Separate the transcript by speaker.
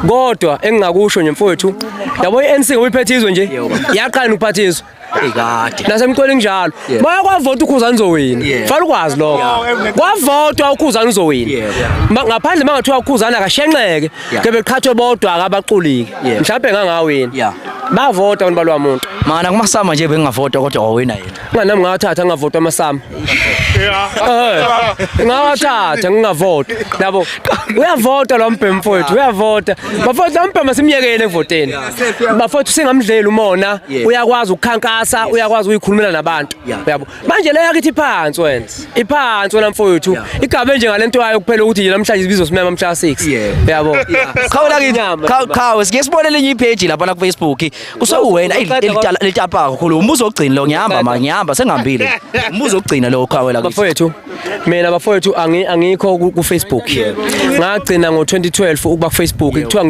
Speaker 1: kodwa engingakusho nje mfowethu yabo iNC ngoyiphathizwe nje yaqala ukuphathizwa
Speaker 2: ekade
Speaker 1: nasemqoleni njalo bayakwavota ukhuzani uzowina fanele ukwazi lokho kwavotwa ukhuzani uzowina ngaphandle mangathiwa ukhuzani akashenxeke kebe qhathwe bodwa akabaquliki mhlawumbe ngangawina bavota abantu balwamuntu
Speaker 2: mana kumasama nje bengavota kodwa wawina yena
Speaker 1: nganami ngawathatha ngavota amasama ngawathatha ngingavota yabo uyavota lo mbhemu mfowethu uyavota bafowethu lo mbhemu simyekele evoteni bafowethu singamdlela umona uyakwazi ukukhankasa uyakwazi ukuyikhulumela nabantu yabo manje le yakithi phansi wena iphansi wena mfowethu igabe nje ngalento yayo kuphela ukuthi namhlanje ibizo simema mhla 6 yabo
Speaker 2: khawula kithi khawe sike sibone lenye ipage lapha na ku Facebook kusewena elitapa kakhulu umbuzo ogcina lo ngihamba sengihambile umbuzo ogcina lo khawela kithi
Speaker 1: bafowethu mina bafowethu angikho ku Facebook ngagcina ngo 2012 ukuba ku Facebook kuthiwa